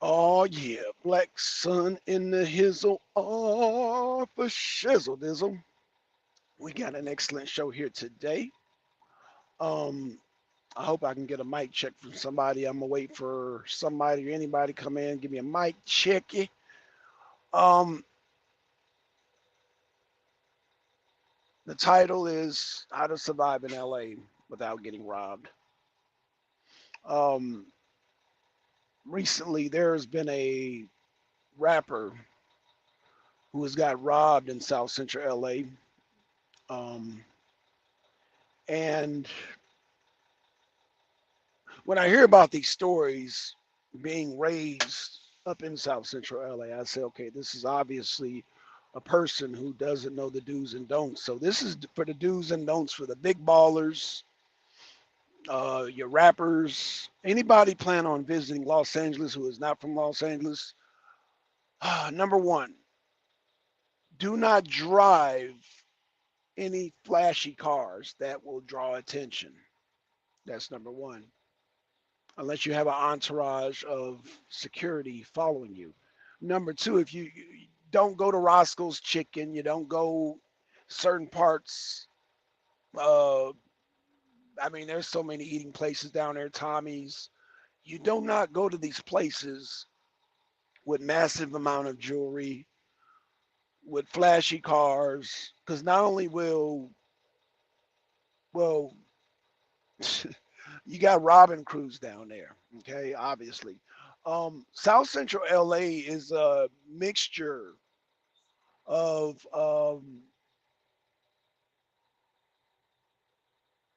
Oh yeah, Black Sun in the hizzle, oh for shizzle dizzle. We got an excellent show here today. Um, I hope I can get a mic check from somebody. I'm gonna wait for somebody or anybody to come in, give me a mic check. Um, the title is How to Survive in LA Without Getting Robbed. Um, Recently there's been a rapper who has got robbed in South Central LA. Um, and when I hear about these stories being raised up in South Central LA, I say, okay, this is obviously a person who doesn't know the do's and don'ts. So this is for the do's and don'ts for the big ballers, your rappers, anybody plan on visiting Los Angeles who is not from Los Angeles. Number one, do not drive any flashy cars that will draw attention. That's number one. Unless you have an entourage of security following you. Number two, if you don't go to Roscoe's Chicken, you don't go certain parts. Uh, I mean, there's so many eating places down there, Tommy's. You do not go to these places with massive amount of jewelry, with flashy cars, because not only will you got robbing crews down there. Okay, obviously. South Central LA is a mixture of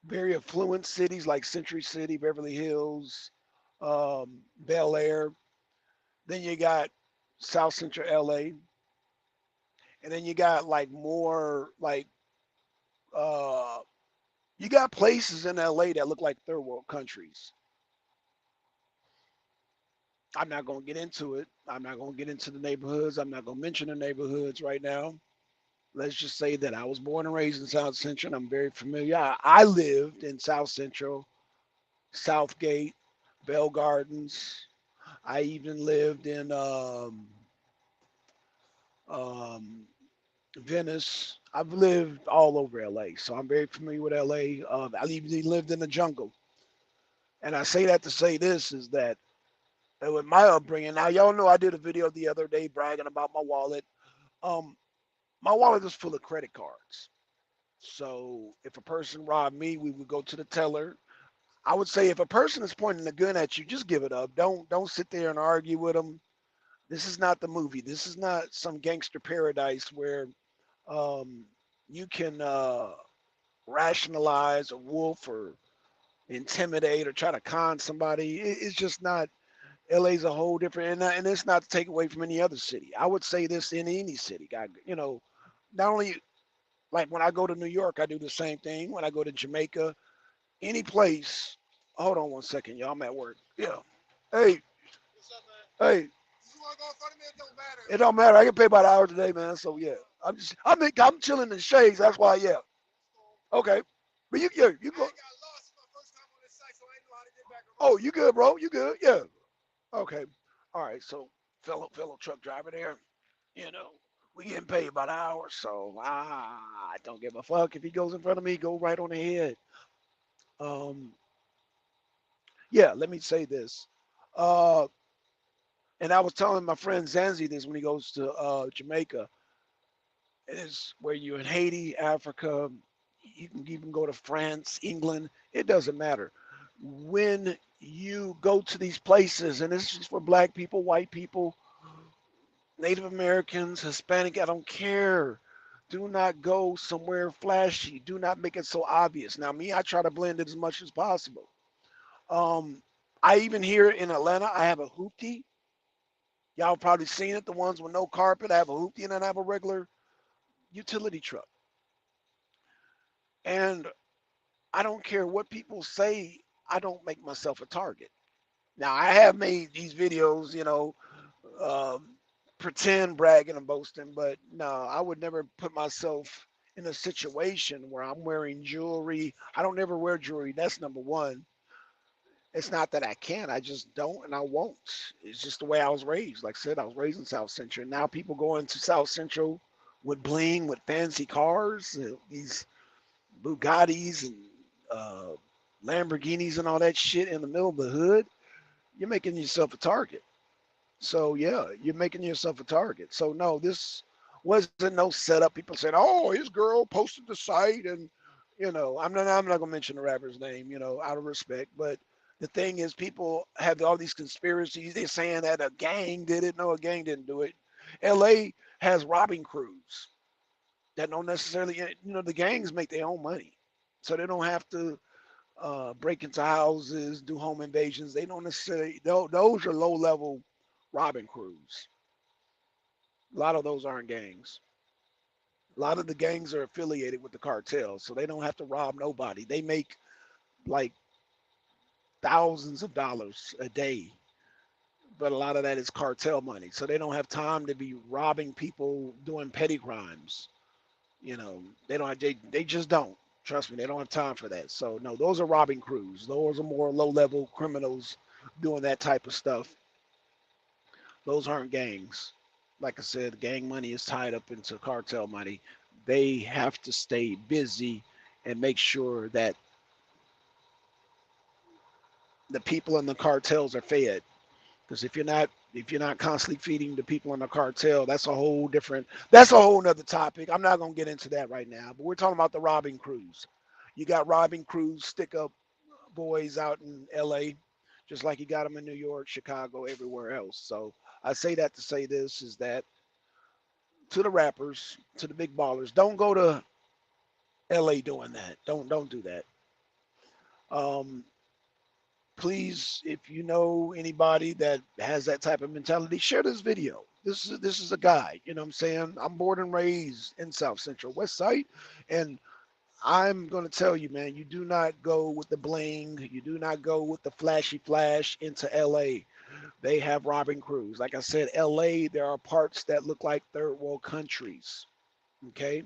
very affluent cities like Century City, Beverly Hills, Bel Air. Then you got South Central LA, and then you got like more like uh, you got places in LA that look like third world countries. I'm not going to get into it. I'm not going to get into the neighborhoods. I'm not going to mention the neighborhoods right now. Let's just say that I was born and raised in South Central. And I'm very familiar. I lived in South Central, Southgate, Bell Gardens. I even lived in um, Venice. I've lived all over LA, so I'm very familiar with LA. I even lived in the jungle. And I say that to say this is that with my upbringing, now y'all know I did a video the other day bragging about my wallet. Um, my wallet is full of credit cards. So if a person robbed me, we would go to the teller. I would say if a person is pointing a gun at you, just give it up. Don't sit there and argue with them. This is not the movie. This is not some gangster paradise where um, you can rationalize a wolf or intimidate or try to con somebody. It's just not. LA's a whole different, and it's not to take away from any other city. I would say this in any city. Not only like when I go to New York, I do the same thing. When I go to Jamaica, any place. Hold on one second, y'all. I'm at work. Yeah. Hey, hey. It don't matter. I get paid by the hour today, man. So yeah, I'm chilling in the shades. That's why. Yeah. Okay. But you go. Oh, you good, bro? You good? Yeah. Okay. All right. So fellow truck driver there. You know, we getting paid by the hour, so I don't give a fuck if he goes in front of me. Go right on ahead. Um, yeah. Let me say this. Uh, and I was telling my friend Zanzi this when he goes to Jamaica. It is where you're in Haiti, Africa. You can even go to France, England. It doesn't matter. When you go to these places, and this is for black people, white people, Native Americans, Hispanic, I don't care. Do not go somewhere flashy. Do not make it so obvious. Now, me, I try to blend it as much as possible. Um, I even here in Atlanta, I have a hoopty. Y'all probably seen it, the ones with no carpet. I have a hoopty and then I have a regular utility truck. And I don't care what people say, I don't make myself a target. Now, I have made these videos, um, pretend bragging and boasting, but no, I would never put myself in a situation where I'm wearing jewelry. I don't ever wear jewelry. That's number one. It's not that I can't, I just don't and I won't. It's just the way I was raised. Like I said, I was raised in South Central. Now people go into South Central with bling, with fancy cars, these Bugattis and uh, Lamborghinis and all that shit in the middle of the hood. You're making yourself a target. So yeah, you're making yourself a target. So no, this wasn't no setup. People said, "Oh, his girl posted the site," and I'm not gonna mention the rapper's name, out of respect. But the thing is, people have all these conspiracies. They're saying that a gang did it. No, a gang didn't do it. L.A. has robbing crews that don't necessarily, the gangs make their own money, so they don't have to break into houses, do home invasions. They don't necessarily. Those are low level robbing crews. A lot of those aren't gangs. A lot of the gangs are affiliated with the cartels, so they don't have to rob nobody. They make like thousands of dollars a day, but a lot of that is cartel money. So they don't have time to be robbing people doing petty crimes. They don't. They just don't. Trust me, they don't have time for that. So no, those are robbing crews. Those are more low level criminals doing that type of stuff. Those aren't gangs. Like I said, gang money is tied up into cartel money. They have to stay busy and make sure that the people in the cartels are fed. Because if you're not constantly feeding the people in the cartel, that's a whole nother topic. I'm not gonna get into that right now. But we're talking about the robbing crews. You got robbing crews, stick up boys out in LA, just like you got them in New York, Chicago, everywhere else. So I say that to say this is that to the rappers, to the big ballers, don't go to LA doing that. Don't do that. Um, please, if you know anybody that has that type of mentality, share this video. This is a guide. You know what I'm saying? I'm born and raised in South Central West Side, and I'm going to tell you, man, you do not go with the bling. You do not go with the flashy flash into LA. They have robbing crews. Like I said, LA, there are parts that look like third world countries. Okay.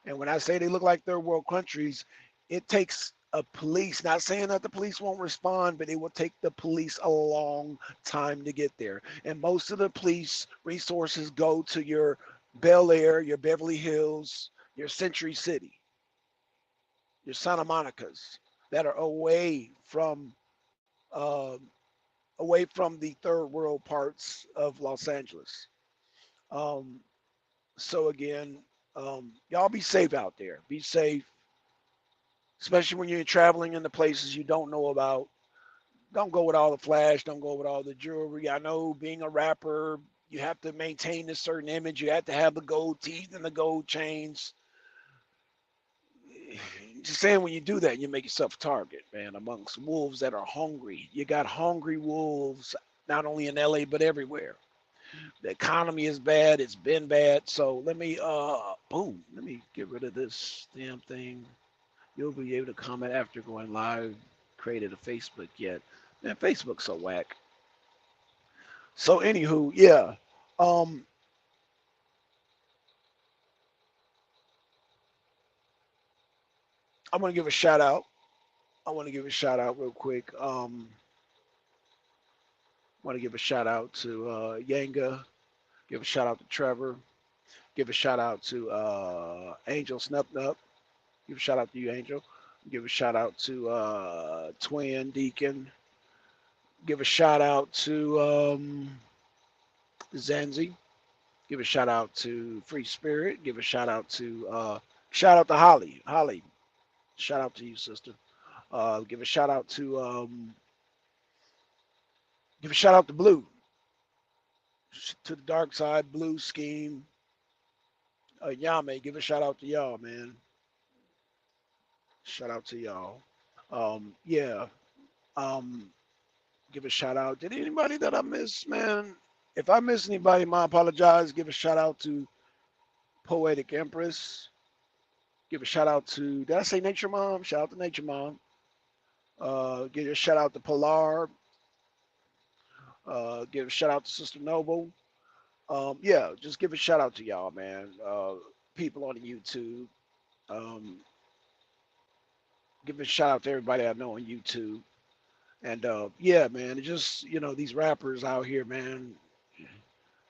And when I say they look like third world countries, it takes a police, not saying that the police won't respond, but it will take the police a long time to get there. And most of the police resources go to your Bel Air, your Beverly Hills, your Century City, your Santa Monica's that are away from the third world parts of Los Angeles. Um, so again, y'all be safe out there. Be safe, especially when you're traveling into places you don't know about. Don't go with all the flash. Don't go with all the jewelry. I know being a rapper, you have to maintain a certain image. You have to have the gold teeth and the gold chains. Just saying, when you do that, you make yourself a target, man, amongst wolves that are hungry. You got hungry wolves not only in LA but everywhere. The economy is bad. It's been bad. So let me get rid of this damn thing. You'll be able to comment after going live. Created a Facebook yet? Man, Facebook's so whack. So anywho, yeah. Um, I want to give a shout out. I want to give a shout out real quick. Want to give a shout out to Yanga. Give a shout out to Trevor. Give a shout out to Angel Snupnup. Give a shout out to you, Angel. Give a shout out to Twin Deacon. Give a shout out to Zanzi. Give a shout out to Free Spirit. Give a shout out to Holly. Holly, shout out to you, sister. Give a shout out to Blue, to the Dark Side, Blue Scheme. Yame, give a shout out to y'all, man. Shout out to y'all. Yeah. Um, give a shout out. Did anybody that I missed, man? If I miss anybody, I apologize. Give a shout out to Poetic Empress. Give a shout out to, did I say Nature Mom? Shout out to Nature Mom. Give a shout out to Pilar. Give a shout out to Sister Noble. Yeah, just give a shout out to y'all, man. People on YouTube. Um, give a shout out to everybody I know on YouTube. And yeah, man, it just these rappers out here, man.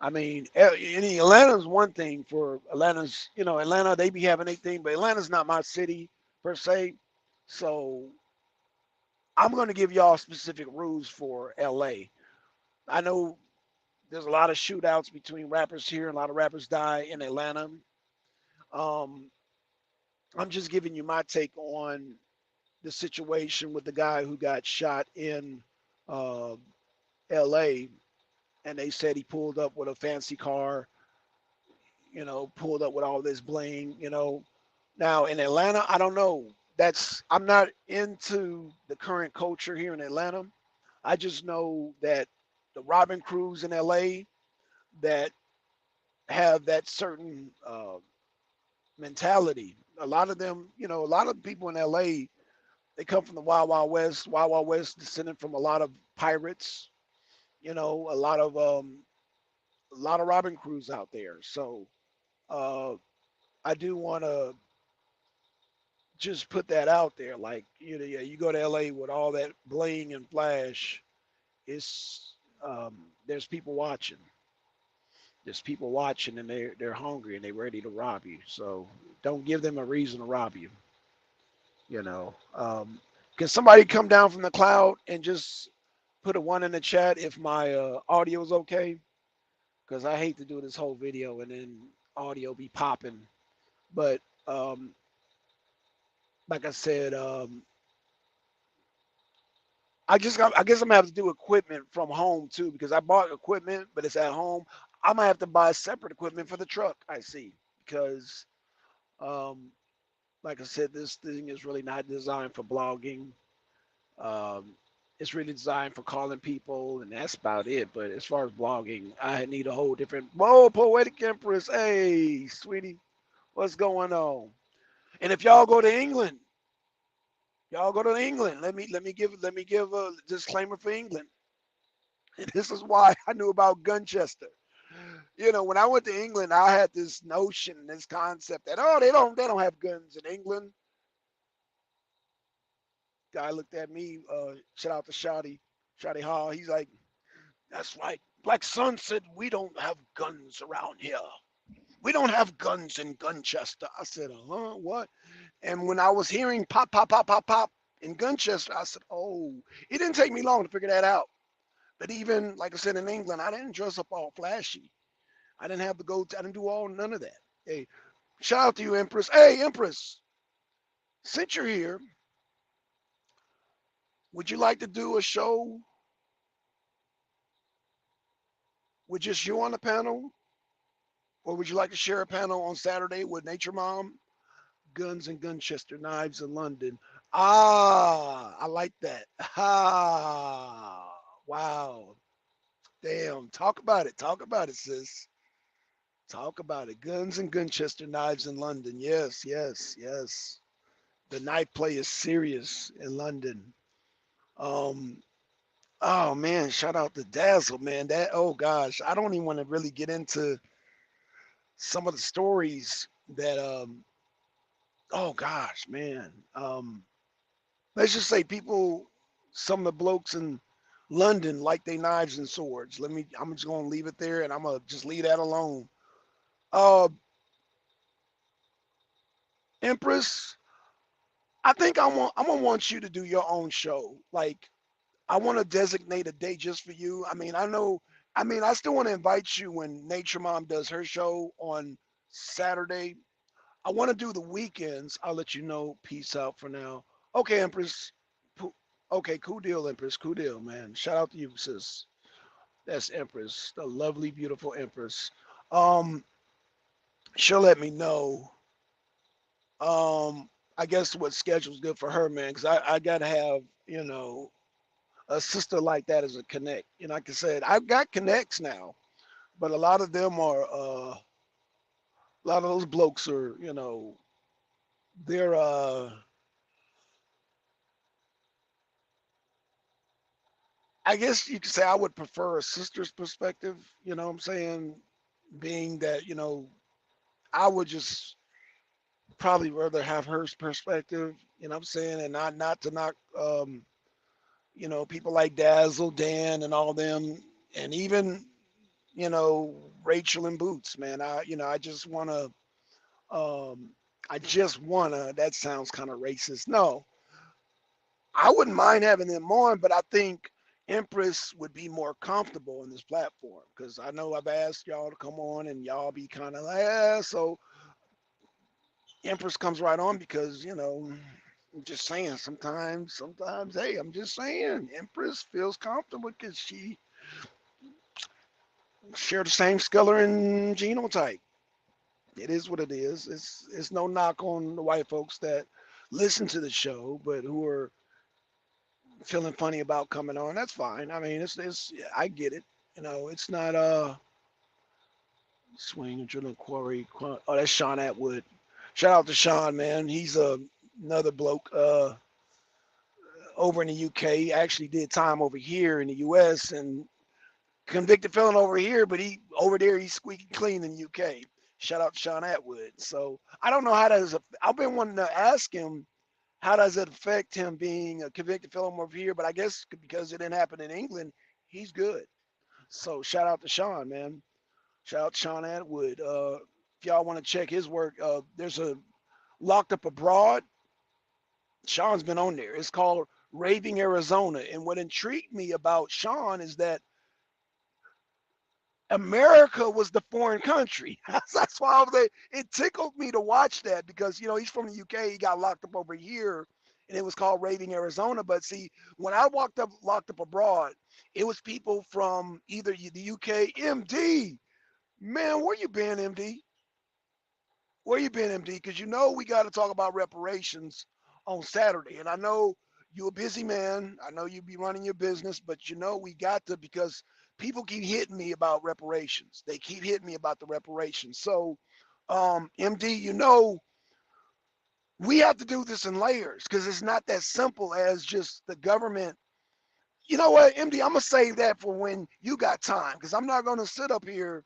I mean, in Atlanta's one thing for Atlanta's, Atlanta, they be having a thing, but Atlanta's not my city per se. So I'm going to give y'all specific rules for LA. I know there's a lot of shootouts between rappers here, and a lot of rappers die in Atlanta. Um, I'm just giving you my take on the situation with the guy who got shot in uh, LA, and they said he pulled up with a fancy car, pulled up with all this bling. Now in Atlanta, I don't know. I'm not into the current culture here in Atlanta. I just know that the Robin crews in LA that have that certain mentality. A lot of them, a lot of people in LA, they come from the Wild Wild West. Wild Wild West descended from a lot of pirates. A lot of Robin crews out there. So uh, I do want to just put that out there. Like, yeah, you go to LA with all that bling and flash, it's there's people watching. There's people watching, and they're hungry and they're ready to rob you. So don't give them a reason to rob you. Can somebody come down from the cloud and just put a one in the chat if my audio is okay? Because I hate to do this whole video and then audio be popping. But um, like I said, I guess I'm gonna have to do equipment from home too because I bought equipment, but it's at home. I'm gonna have to buy separate equipment for the truck. I see because, um, like I said, this thing is really not designed for blogging. Um, it's really designed for calling people, and that's about it. But as far as blogging, I need a whole different. Whoa, Poetic Empress, hey, sweetie, what's going on? And if y'all go to England, y'all go to England. Let me give a disclaimer for England. And this is why I knew about Gunchester. When I went to England, I had this notion, this concept that they don't have guns in England. Guy looked at me, shout out to Shotty Hall. He's like, that's right. Black Sun said we don't have guns around here. We don't have guns in Gunchester. I said, what? And when I was hearing pop, pop, pop, pop, pop in Gunchester, I said, oh, it didn't take me long to figure that out. But even like I said in England, I didn't dress up all flashy. I didn't have to go. I didn't do none of that. Hey, shout out to you, Empress. Hey, Empress, since you're here, would you like to do a show with just you on the panel, or would you like to share a panel on Saturday with Nature Mom, Guns and Gunchester Knives in London? Ah, I like that. Ah, wow. Damn. Talk about it. Talk about it, sis. Talk about it. Guns and Gunchester Knives in London. Yes, yes, yes. The knife play is serious in London. Um, oh man, shout out to Dazzle, man. That oh gosh, I don't even want to really get into some of the stories that oh gosh, man. Let's just say people, some of the blokes in London like they knives and swords. I'm just gonna leave it there and I'm gonna just leave that alone. Uh Empress, I think I'm gonna want you to do your own show. Like I want to designate a day just for you. I mean, I know. I mean, I still want to invite you when Nature Mom does her show on Saturday. I want to do the weekends. I'll let you know. Peace out for now. Okay, Empress. Okay, cool deal, Empress. Cool deal, man. Shout out to you, sis. That's Empress, the lovely, beautiful Empress. Um, she'll let me know. I guess what schedule's good for her, man, because I gotta have a sister like that as a connect. Like I said, I've got connects now, but a lot of them are a lot of those blokes are, they're I guess you could say I would prefer a sister's perspective, you know what I'm saying? Being that, I would just probably rather have her perspective, you know what I'm saying, and not to knock You know, people like Dazzle, Dan, and all them, and even, you know, Rachel and Boots, man. I just wanna, um, that sounds kind of racist. No, I wouldn't mind having them on, but I think Empress would be more comfortable on this platform because I know I've asked y'all to come on and y'all be kind of like, so Empress comes right on because, I'm just saying sometimes, hey, I'm just saying Empress feels comfortable because she share the same scolor and genotype. It is what it is. It's no knock on the white folks that listen to the show, but who are feeling funny about coming on. That's fine. I mean, it's I get it. It's not swing and drilling quarry. Oh, that's Sean Atwood. Shout out to Sean, man. He's another bloke over in the UK. He actually did time over here in the US and convicted felon over here, but he over there he's squeaky clean in the UK. Shout out to Sean Atwood. So I don't know how does I've been wanting to ask him how does it affect him being a convicted felon over here, but I guess because it didn't happen in England, he's good. So shout out to Sean, man. Shout out to Sean Atwood. If y'all want to check his work, there's a Locked Up Abroad. Sean's been on there. It's called Raving Arizona. And what intrigued me about Sean is that America was the foreign country. That's why it tickled me to watch that because he's from the UK. He got locked up over here, and it was called Raving Arizona. But see, when I walked up locked up abroad, it was people from either the UK. MD, man, where you been, MD? Where you been, MD? Because we got to talk about reparations on Saturday, and I know you're a busy man. I know you be running your business, but we got to because people keep hitting me about reparations. They keep hitting me about the reparations. So, MD, we have to do this in layers because it's not that simple as just the government. You know what, MD? I'm gonna save that for when you got time because I'm not gonna sit up here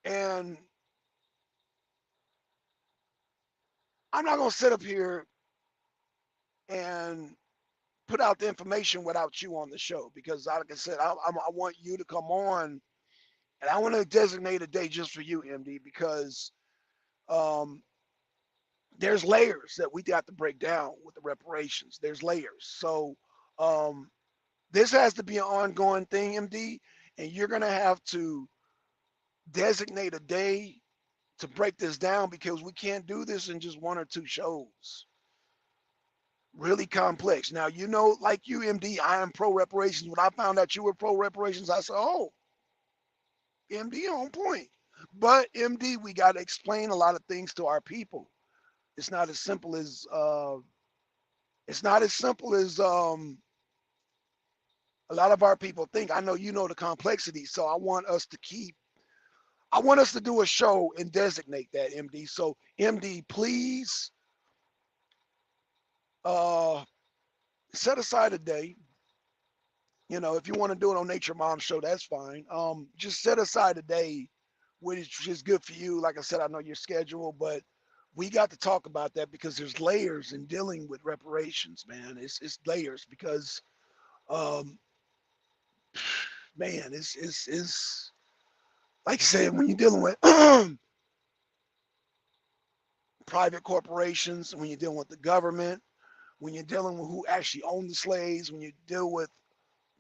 and I'm not gonna sit up here and put out the information without you on the show because, like I said, I want you to come on, and I want to designate a day just for you, MD, because um, there's layers that we got to break down with the reparations. There's layers, so um, this has to be an ongoing thing, MD, and you're gonna have to designate a day to break this down because we can't do this in just one or two shows. Really complex. Now, like you, MD, I am pro reparations. When I found out you were pro reparations, I said, oh, MD on point. But MD, we got to explain a lot of things to our people. It's not as simple as a lot of our people think. I know the complexity, so I want us to do a show and designate that, MD. So MD, please uh, set aside a day. If you want to do it on Nature Mom Show, that's fine. Just set aside a day, which is good for you. Like I said, I know your schedule, but we got to talk about that because there's layers in dealing with reparations, man. It's layers because, um, man, it's like I said when you're dealing with private corporations, when you're dealing with the government, when you're dealing with who actually owned the slaves, when you deal with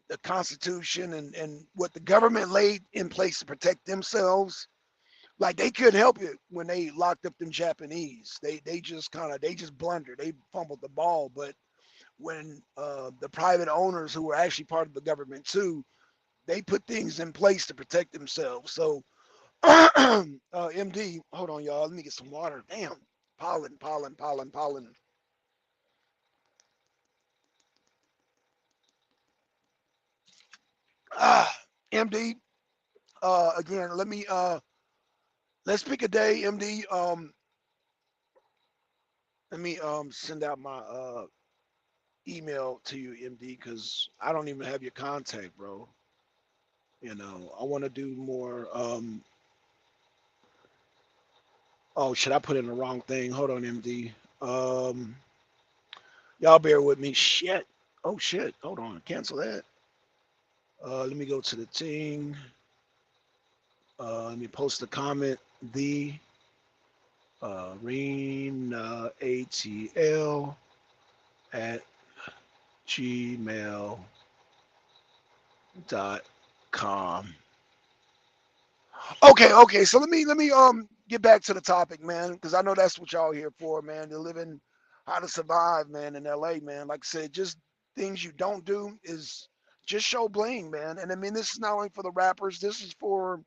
the Constitution and what the government laid in place to protect themselves. Like they couldn't help it when they locked up them Japanese. They just they just blundered. They fumbled the ball. But when the private owners who were actually part of the government too, they put things in place to protect themselves. So MD, hold on, y'all. Let me get some water. Damn, pollen. MD, again, let's pick a day, MD. Let me send out my email to you, MD, because I don't even have your contact, bro. I want to do more. Oh, should I put in the wrong thing? Hold on, MD. Um, y'all bear with me. Shit. Oh shit. Hold on. Cancel that. Let me go to the thing. Let me post a comment. The Arena ATL at gmail.com. Okay. So let me get back to the topic, man, because I know that's what y'all here for, man. You're living how to survive, man, in LA, man. Like I said, just things you don't do is just show bling, man. And I mean, this is not only for the rappers, this is for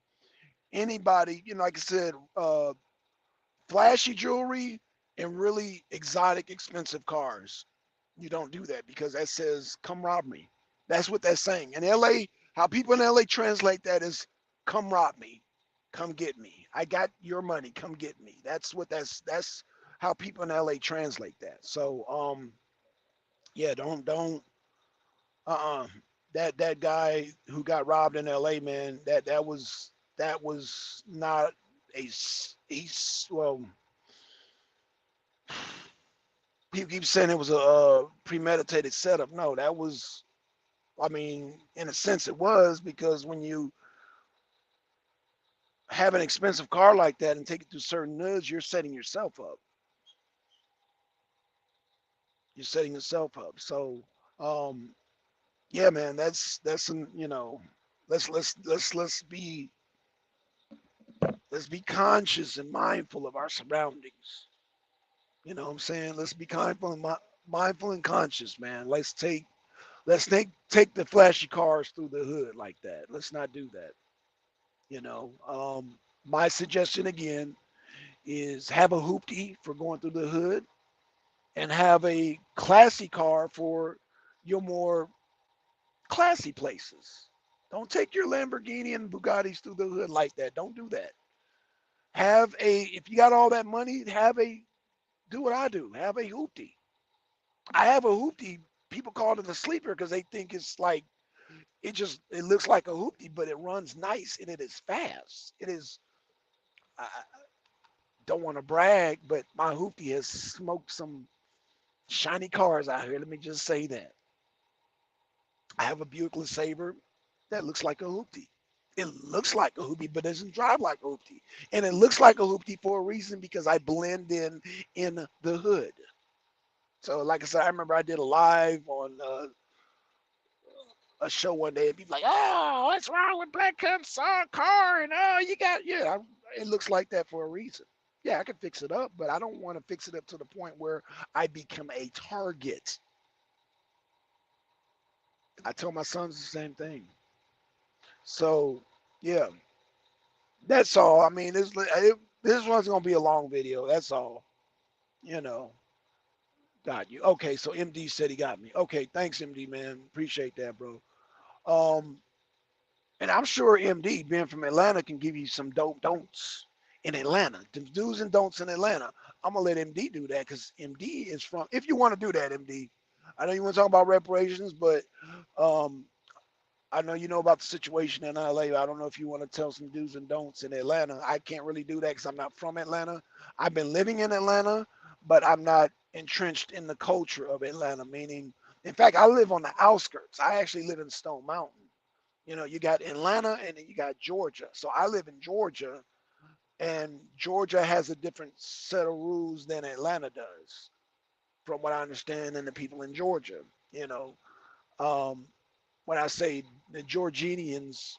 anybody, like I said, flashy jewelry and really exotic, expensive cars. You don't do that because that says, come rob me. That's what that's saying. In LA, how people in LA translate that is, come rob me. Come get me. I got your money. Come get me. That's how people in LA translate that. So yeah, don't uh-uh. That guy who got robbed in LA, man, that was not he's well, people keep saying it was a premeditated setup. No, that was, I mean, in a sense, it was, because when you have an expensive car like that and take it through certain nudges, you're setting yourself up. You're setting yourself up. So, um, yeah, man, that's an, let's be conscious and mindful of our surroundings. You know what I'm saying? Let's be mindful and conscious, man. Let's take the flashy cars through the hood like that. Let's not do that. You know, my suggestion again is have a hoopty for going through the hood and have a classy car for your more classy places. Don't take your Lamborghini and Bugattis through the hood like that. Don't do that. If you got all that money, do what I do. Have a hoopty. I have a hoopty. People call it a sleeper because they think it's like, it looks like a hoopty, but it runs nice and it is fast. It is, I don't want to brag, but my hoopty has smoked some shiny cars out here. Let me just say that. I have a Buick LeSabre that looks like a hoopty. It looks like a hoopty, but doesn't drive like a hoopty. And it looks like a hoopty for a reason, because I blend in the hood. So, like I said, I remember I did a live on a show one day, and people like, "Oh, what's wrong with Black Cubs saw a car?" And oh, you got, yeah, it looks like that for a reason. Yeah, I can fix it up, but I don't want to fix it up to the point where I become a target. I tell my sons the same thing. So, yeah, that's all. I mean, this one's gonna be a long video. That's all. You know, got you. Okay, so MD said he got me. Okay, thanks, MD, man. Appreciate that, bro. Um, and I'm sure MD, being from Atlanta, can give you some dope don'ts in Atlanta. The do's and don'ts in Atlanta. I'm gonna let MD do that because MD is from. If you want to do that, MD, I know you want to talk about reparations, but um, I know you know about the situation in LA. I don't know if you want to tell some do's and don'ts in Atlanta. I can't really do that because I'm not from Atlanta. I've been living in Atlanta, but I'm not entrenched in the culture of Atlanta. Meaning, in fact, I live on the outskirts. I actually live in Stone Mountain. You got Atlanta and then you got Georgia. So I live in Georgia, and Georgia has a different set of rules than Atlanta does, from what I understand, and the people in Georgia. You know, um, when I say the Georgians,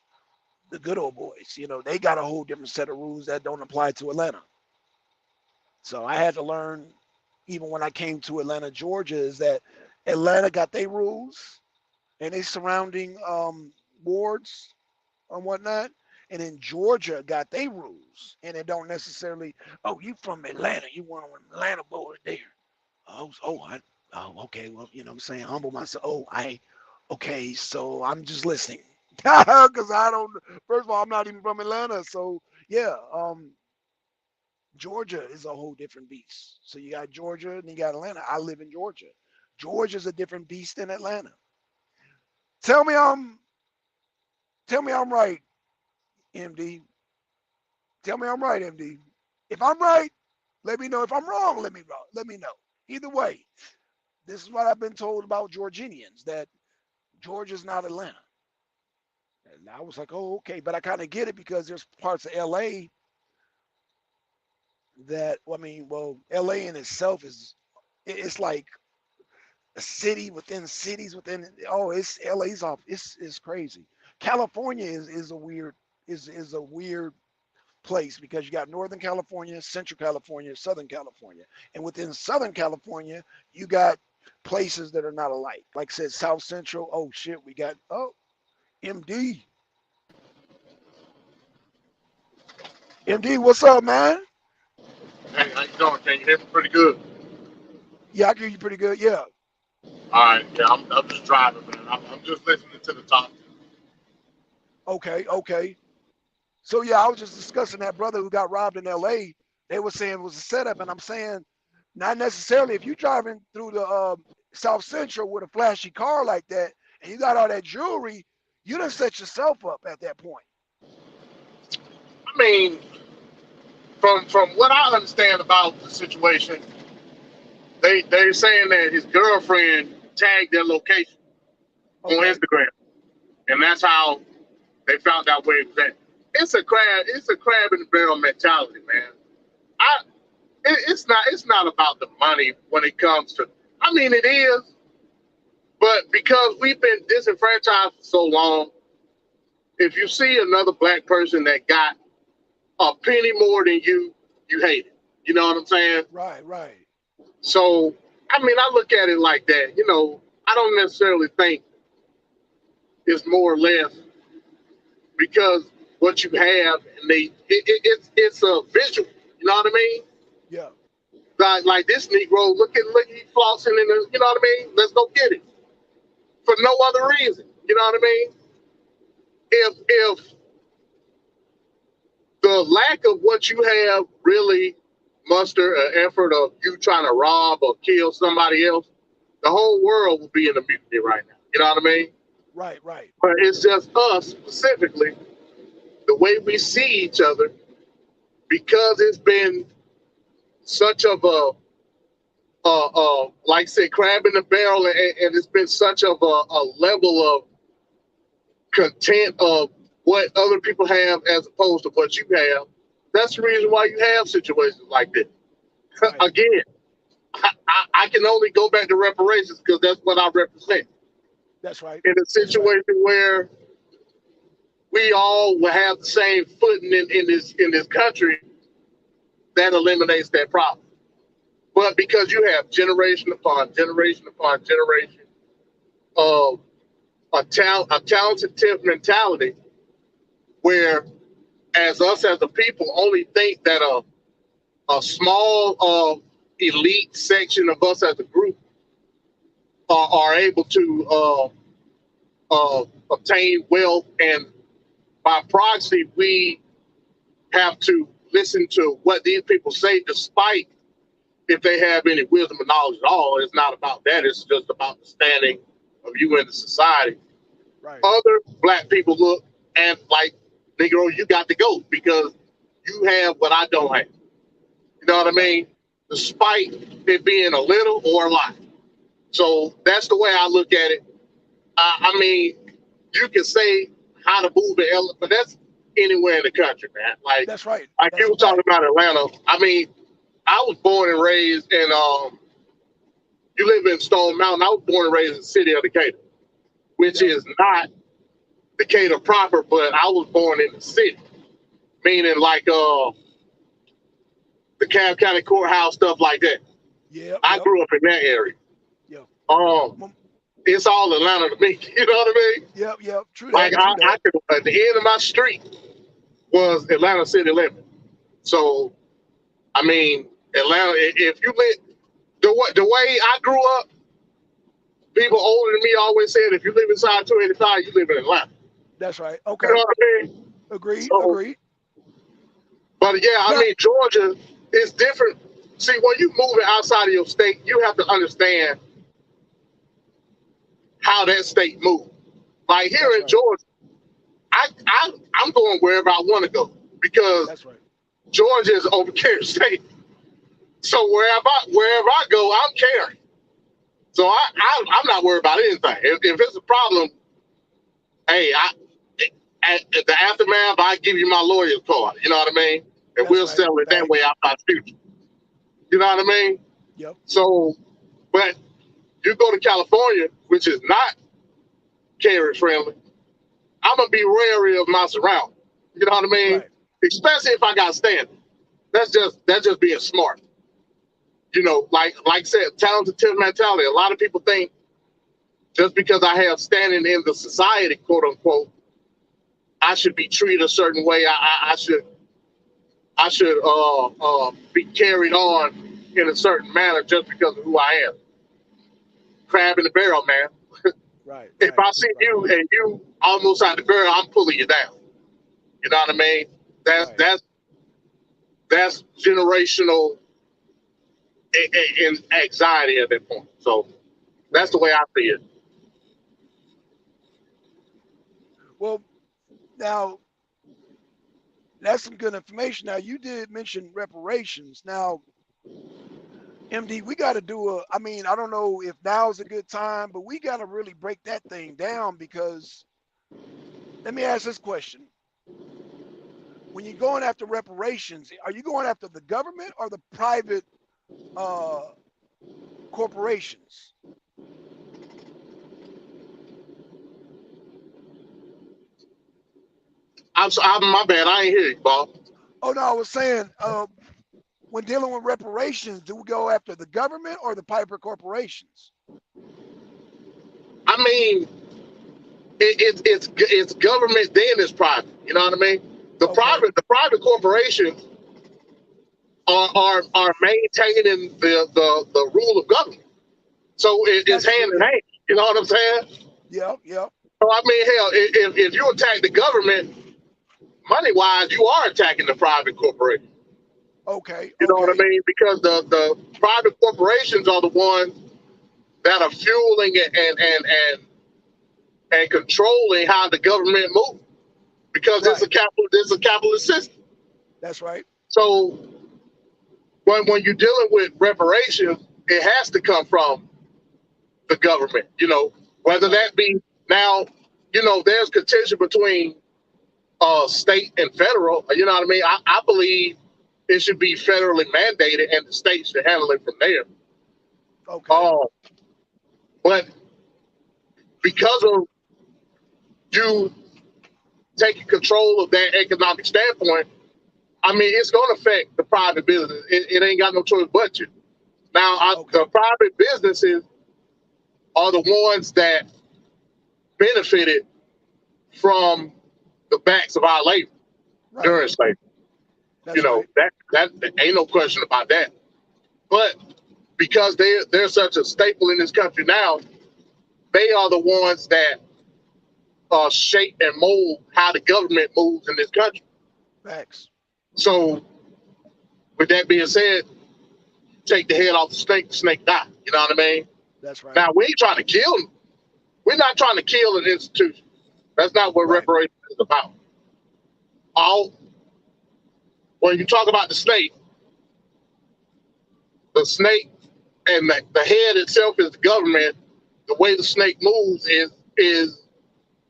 the good old boys, they got a whole different set of rules that don't apply to Atlanta. So I had to learn, even when I came to Atlanta, Georgia, is that Atlanta got their rules and they surrounding wards and whatnot. And then Georgia got their rules, and it don't necessarily. Oh, you from Atlanta? You one of them Atlanta boys there? Okay. Well, what I'm saying, humble myself. Okay. So I'm just listening, because I don't. First of all, I'm not even from Atlanta, so yeah. Georgia is a whole different beast. So you got Georgia and you got Atlanta. I live in Georgia. Georgia's a different beast than Atlanta. Tell me I'm tell me I'm right, MD. Tell me I'm right, MD. If I'm right, let me know. If I'm wrong, let me know. Either way, This is what I've been told about Georgians, that Georgia's not Atlanta. And I was like, oh, okay. But I kind of get it because there's parts of LA that, I mean, well, LA in itself it's like a city within cities within. Oh, it's LA's off. It's crazy. California is a weird place because you got Northern California, Central California, Southern California, and within Southern California, you got places that are not alike. Like I said, South Central. Oh shit, we got MD. MD, what's up, man? Hey, how you doing? Can you hear me pretty good? Yeah, I can hear you pretty good. Yeah. All right, yeah, I'm just driving, man. I'm just listening to the talk. Okay, okay. So yeah, I was just discussing that brother who got robbed in L.A. They were saying it was a setup, and I'm saying not necessarily. If you're driving through the South Central with a flashy car like that, and you got all that jewelry, you done set yourself up at that point. I mean, from what I understand about the situation, they're saying that his girlfriend tagged their location on Okay. Instagram, and that's how they found out where he was at. It's a crab in the barrel mentality, man. I it's not about the money when it comes to. I mean, it is, but because we've been disenfranchised for so long, if you see another black person that got a penny more than you hate it. You know what I'm saying? Right, right. So, I mean, I look at it like that. I don't necessarily think it's more or less because what you have, and it's a visual. You know what I mean? Yeah. Like this Negro, look, he flossing in the. You know what I mean? Let's go get it for no other reason. You know what I mean? If the lack of what you have really muster an effort of you trying to rob or kill somebody else, the whole world will be in a mutiny right now. You know what I mean? Right, right. But it's just us specifically, the way we see each other, because it's been such of like I said, crab in the barrel, and it's been such of a level of content of what other people have as opposed to what you have. That's the reason why you have situations like this. Right. Again, I can only go back to reparations because that's what I represent. That's right. In a That's right. situation where we all will have the same footing in this country, that eliminates that problem. But because you have generation upon generation upon generation of a talented mentality, where as us as a people only think that a small elite section of us as a group are able to obtain wealth, and by proxy we have to listen to what these people say, despite if they have any wisdom or knowledge at all. It's not about that. It's just about the standing of you in the society. Right. Other black people look and like, Negro, you got to go because you have what I don't have. You know what I Right. mean? Despite it being a little or a lot. So that's the way I look at it. I mean, you can say how to move the L, but that's anywhere in the country, man. That's right. Like That's you a were talking fact. about Atlanta. I mean, I was born and raised in you live in Stone Mountain. I was born and raised in the city of Decatur, which Yeah. is not Decatur proper, but I was born in the city, meaning like the Cobb County Courthouse, stuff like that. Yep. I Yep. grew up in that area. Yep. Um, Mom- it's all Atlanta to me. You know what I mean? Yep. Yep. True Like that. True I that. could, at the end of my street was Atlanta city limit. So I mean, Atlanta. If you live the way I grew up, people older than me always said, if you live inside 285, you live in Atlanta. That's right. You know Okay. what I mean? Agreed. So, Agreed. but yeah, I Now, mean, Georgia is different. See, when you move it outside of your state, you have to understand how that state moves. Like here that's in right. Georgia, I'm going wherever I want to go because That's right. Georgia is an open carry state. So wherever I go, I'm carrying. So I'm not worried about anything. If it's a problem, hey, at the aftermath, I give you my lawyer's card. You know what I mean? And That's we'll right. settle it that way out our future. You know what I mean? Yep. So, but you go to California, which is not carrier friendly, I'm gonna be wary of my surroundings. You know what I mean? Right. Especially if I got standing. That's just being smart. You know, like I said, talented tip mentality. A lot of people think just because I have standing in the society, quote unquote, I should be treated a certain way. I should be carried on in a certain manner just because of who I am. Crab in the barrel, man. Right. If right, I see right, you and you almost out the barrel, I'm pulling you down. You know what I mean? right. That's generational in anxiety at that point. So that's the Right. way I see it. Well, now that's some good information. Now you did mention reparations. Now, MD, we got to do a. I mean, I don't know if now's a good time, but we got to really break that thing down because let me ask this question: when you're going after reparations, are you going after the government or the private uh, corporations? I'm my bad. I ain't hear you, Bob. Oh no, I was saying when dealing with reparations, do we go after the government or the private corporations? I mean, it's government, then it's private. You know what I mean? Okay, The private corporations are maintaining the rule of government. So it's that's hand true. in hand. You know what I'm saying? Yep, yep. So I mean, hell, if you attack the government money wise, you are attacking the private corporation. Okay, You know what I okay. mean? Because the private corporations are the ones that are fueling it and controlling how the government moves. Because Right. it's a capitalist system. That's right. So when you're dealing with reparations, it has to come from the government. You know, whether Right. that be now, there's contention between state and federal. You know what I mean? I believe it should be federally mandated, and the states should handle it from there. Okay. Uh, but because of you taking control of that economic standpoint, I mean, it's going to affect the private business. It ain't got no choice but to. Now, Okay. the private businesses are the ones that benefited from the backs of our labor Right. during slavery. You That's know, right. that ain't no question about that. But because they're such a staple in this country now, they are the ones that shape and mold how the government moves in this country. Facts. So, with that being said, take the head off the snake die. You know what I mean? That's right. Now, we ain't trying to kill them. We're not trying to kill an institution. That's not what Right. reparations is about. All when you talk about the snake and the head itself is the government. The way the snake moves is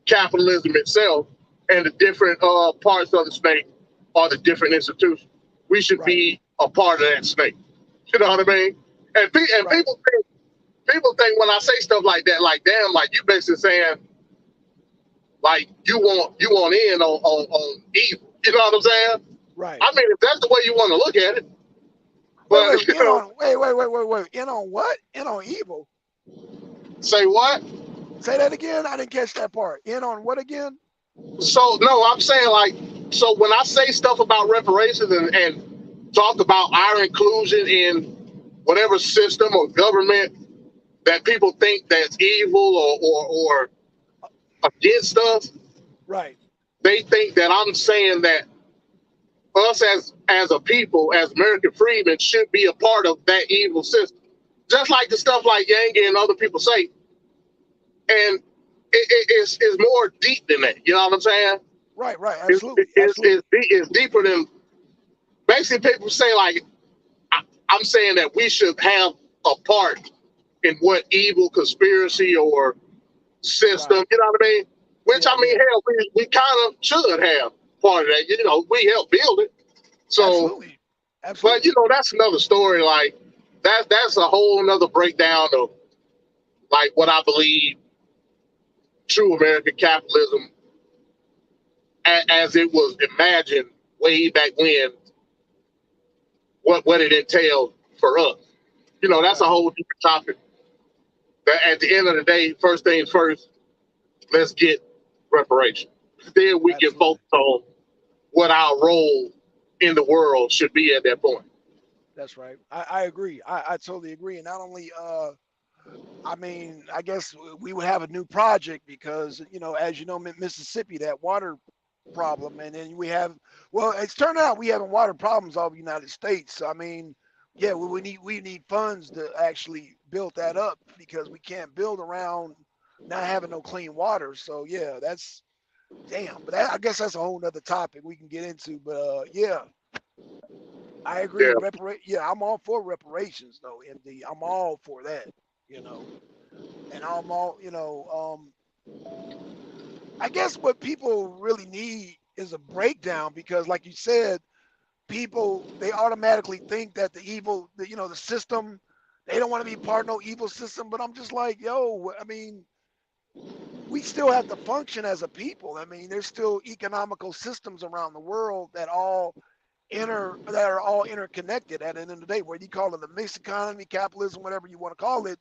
capitalism itself, and the different parts of the snake are the different institutions. We should Right. be a part of that snake. You know what I mean? And Right. people think when I say stuff like that, like damn, like you basically saying like you want in on evil. You know what I'm saying? Right. I mean, if that's the way you want to look at it, Wait, but wait, in on wait. In on what? In on evil. say what? Say that again. I didn't catch that part. In on what again? So no, I'm saying like so when I say stuff about reparations and talk about our inclusion in whatever system or government that people think that's evil or against us, Right. they think that I'm saying that us as a people, as American freedmen, should be a part of that evil system. Just like the stuff like Yankee and other people say. And it's more deep than that. You know what I'm saying? Right. Right. It's, Absolutely. it's, Absolutely. it's, it's deeper than basically people say like, I'm saying that we should have a part in what evil conspiracy or system, Right. you know what I mean? Which Yeah. I mean, Yeah. hell, we kind of should have part of that. You know, we helped build it. So, Absolutely. but you Absolutely. know, that's another story. Like that's a whole another breakdown of like what I believe true American capitalism as it was imagined way back when, what it entailed for us. You know, that's a Right. whole different topic. But at the end of the day, first things first, let's get reparations. Then we can Absolutely. focus on what our role in the world should be at that point. That's right. I agree. I totally agree. And not only I mean, I guess we would have a new project because, as you know, Mississippi, that water problem, and then we have, well, it's turned out we having water problems all over the United States. So, I mean, yeah, we need funds to actually build that up because we can't build around not having no clean water. So, yeah, that's damn. But I guess that's a whole nother topic we can get into. But yeah, I agree. Yeah, Yeah, I'm all for reparations, though. MD, I'm all for that. You know, and I'm all, I guess what people really need is a breakdown because, like you said, people they automatically think that the system, they don't want to be part of no evil system. But I'm just like, yo, I mean, we still have to function as a people. I mean, there's still economical systems around the world that are all interconnected at the end of the day, whether you call it the mixed economy, capitalism, whatever you want to call it,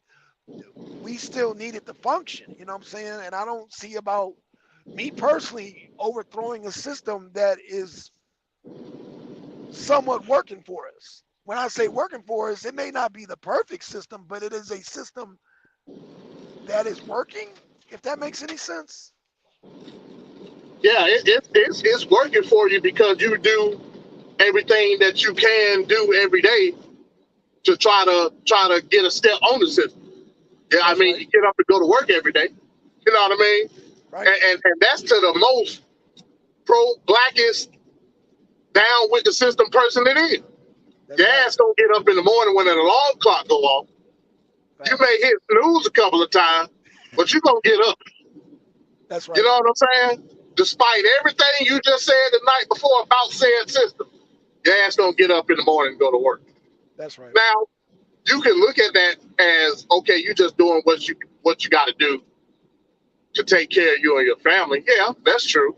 we still need it to function. You know what I'm saying? And I don't see about me personally overthrowing a system that is somewhat working for us. When I say working for us, it may not be the perfect system, but it is a system that is working, if that makes any sense. yeah, it's working for you because you do everything that you can do every day to try to get a step on the system. Yeah, I That's mean, right. you get up and go to work every day. You know what I mean? Right. And that's to the most pro blackest down with the system person it is. That's Your right. ass don't get up in the morning when an alarm clock go off. You may Facts. hit snooze a couple of times, but you gonna get up. That's You right. know what I'm saying? Despite everything you just said the night before about said system, your ass don't get up in the morning and go to work. That's right. Now you can look at that as okay, you just doing what you got to do to take care of you and your family. Yeah, that's true.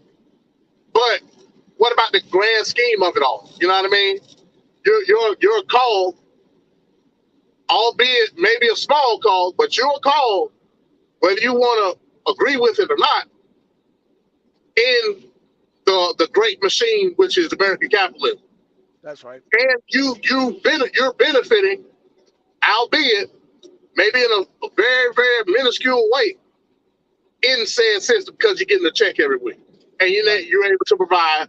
But what about the grand scheme of it all? You know what I mean? You're a call, albeit maybe a small call, but you're a call, whether you want to agree with it or not, in the great machine which is American capitalism. That's right. And you're benefiting, albeit maybe in a very, very minuscule way, in said system because you're getting a check every week. And Right. you're able to provide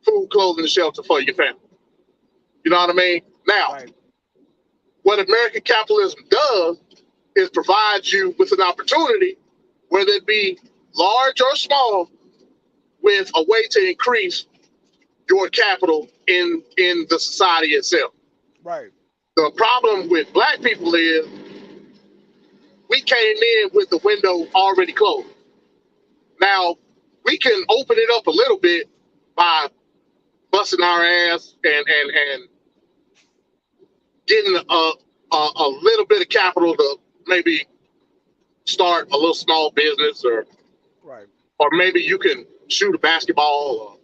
food, clothing, and shelter for your family. You know what I mean? Now, Right. what American capitalism does is provide you with an opportunity, whether it be large or small, with a way to increase your capital in the society itself. Right. The problem with black people is we came in with the window already closed. Now we can open it up a little bit by busting our ass and getting a little bit of capital to maybe start a little small business Right. or maybe you can shoot a basketball or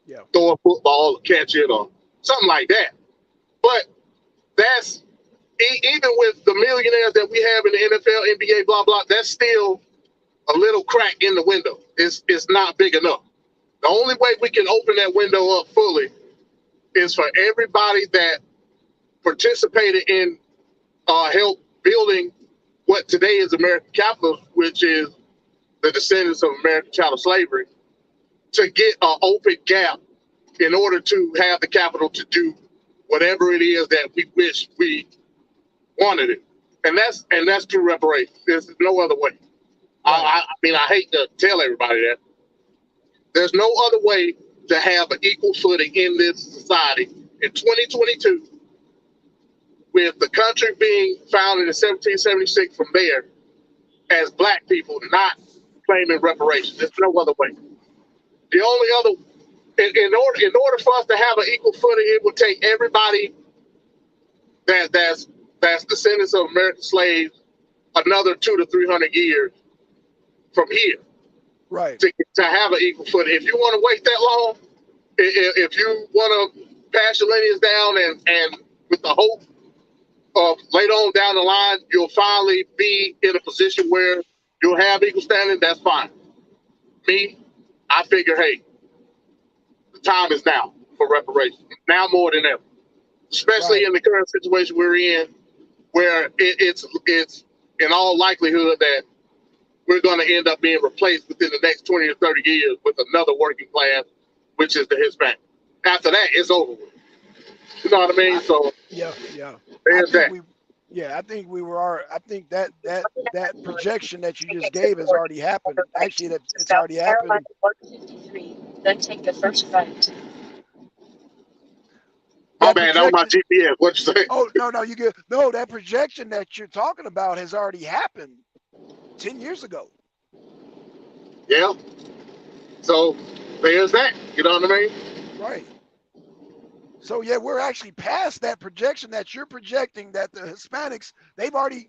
Yeah. throw a football or catch it or something like that. But that's even with the millionaires that we have in the NFL, NBA, blah blah. That's still a little crack in the window. It's not big enough. The only way we can open that window up fully is for everybody that participated in help building what today is American capital, which is the descendants of American chattel slavery, to get an open gap in order to have the capital to do whatever it is that we wish we wanted it. And that's through reparations. There's no other way. Right. I mean, I hate to tell everybody that. There's no other way to have an equal footing in this society in 2022 with the country being founded in 1776 from there as black people not claiming reparations. There's no other way. The only other, in order for us to have an equal footing, it would take everybody that's descendants of American slaves another 200 to 300 years from here, Right. to have an equal footing. If you want to wait that long, if you want to pass your lineage down and with the hope of later on down the line, you'll finally be in a position where you'll have equal standing, that's fine. Me, I figure, hey, the time is now for reparations. Now more than ever. Especially in the current situation we're in, where it's in all likelihood that we're going to end up being replaced within the next 20 or 30 years with another working class, which is the Hispanic. After that, it's over with. You know what I mean? So yeah. there's that. I think I think that projection that you just gave has already happened. Actually, it's already happened. 153, then take the first right. My bad, that was my GPS. What you say? Oh, no, you get no. That projection that you're talking about has already happened 10 years ago. Yeah. So there's that. You know what I mean? Right. So yeah, we're actually past that projection that you're projecting that the Hispanics they've already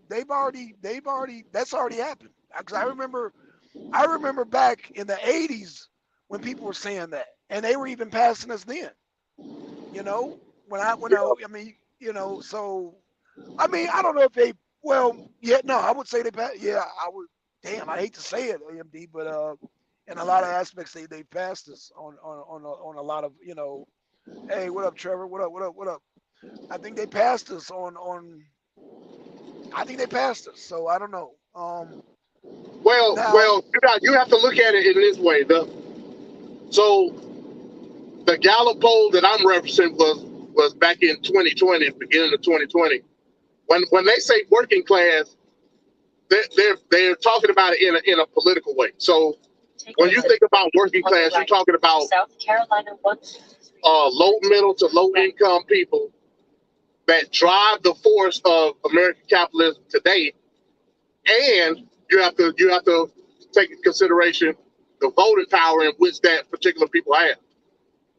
that's already happened. Because I remember back in the 80s when people were saying that, and they were even passing us then. You know, I mean, you know, so I mean, I don't know if they I would say they passed. Yeah, I would. Damn, I hate to say it, AMD, but in a lot of aspects they passed us on a lot of, you know. Hey, what up, Trevor? What up? I think they passed us on. I think they passed us. So I don't know. Well, you have to look at it in this way. So the Gallup poll that I'm referencing was back in 2020, beginning of 2020. When they say working class, they're talking about it in a political way. So when you think about working class, you're talking about South Carolina, low middle to low income people that drive the force of American capitalism today, and you have to take into consideration the voting power in which that particular people have.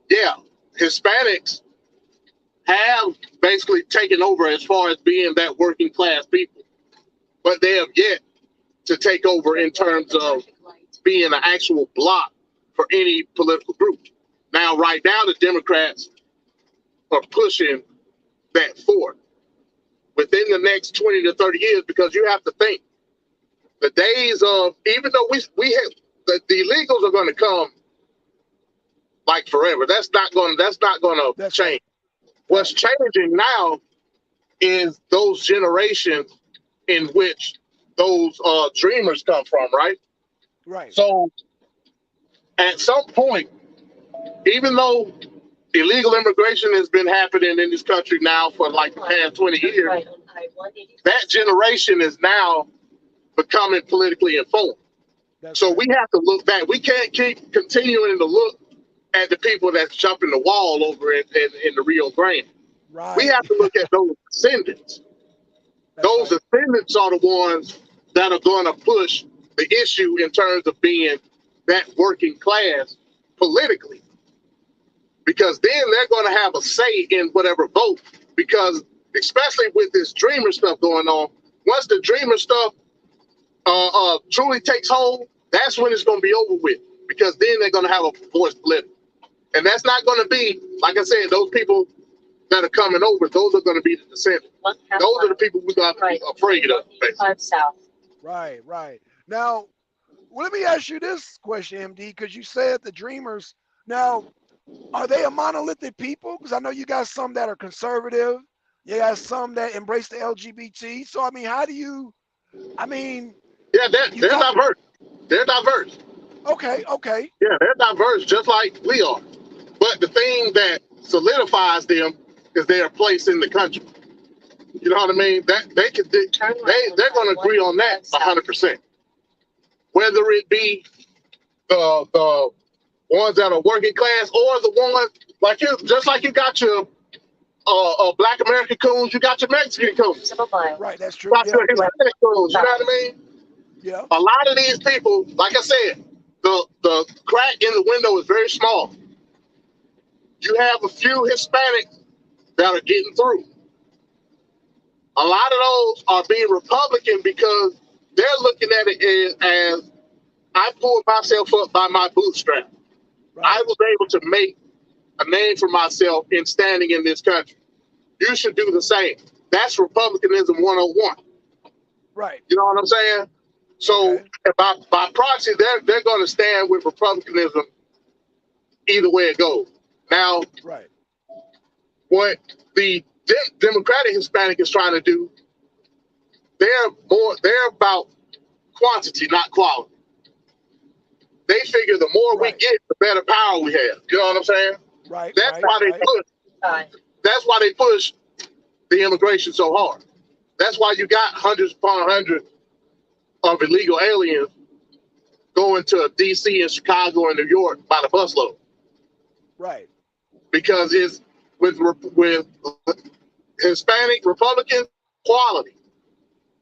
Yeah, Hispanics have basically taken over as far as being that working class people, but they have yet to take over in terms of being an actual block for any political group. Now, right now, the Democrats are pushing that forward within the next 20 to 30 years, because you have to think the days of, even though we have the illegals are going to come like forever. That's not going to change. What's changing now is those generations in which those dreamers come from, right? Right. So at some point, even though illegal immigration has been happening in this country now for like the past 20 years, that generation is now becoming politically informed. So we have to look back. We can't keep continuing to look at the people that's jumping the wall over in the Rio Grande. Right. We have to look at those descendants. Those descendants are the ones that are going to push the issue in terms of being that working class politically. Because then they're going to have a say in whatever vote. Because especially with this dreamer stuff going on, once the dreamer stuff truly takes hold, that's when it's going to be over with. Because then they're going to have a voice politically. And that's not going to be, like I said, those people that are coming over, those are going to be the descendants. Those are the people we got to be afraid of. Right. Now, let me ask you this question, MD, because you said the dreamers. Now, are they a monolithic people? Because I know you got some that are conservative. You got some that embrace the LGBT. So, I mean, how do you, I mean. Yeah, they're diverse. They're diverse. Okay. Yeah, they're diverse, just like we are. But the thing that solidifies them is their place in the country. You know what I mean? That they're going to agree on that 100%. Whether it be the ones that are working class or the ones like you, just like you got your Black American coons, you got your Mexican coons, Several miles. Right, that's you true. got Yeah, your yeah, Hispanic coons. You know what I mean? yeah. A lot of these people, like I said, the crack in the window is very small. You have a few Hispanics that are getting through. A lot of those are being Republican because they're looking at it as I pulled myself up by my bootstrap. Right, I was able to make a name for myself in standing in this country. You should do the same. That's Republicanism 101. right. You know what I'm saying? So Okay. by proxy, they're going to stand with Republicanism either way it goes. Now, Right, what the Democratic Hispanic is trying to do, they're about quantity, not quality. They figure the more we right, get, the better power we have. You know what I'm saying? right, That's right, why they right. push. That's why they push the immigration so hard. That's why you got hundreds upon hundreds of illegal aliens going to D.C. and Chicago and New York by the busload, Right, because it's with Hispanic Republicans, quality.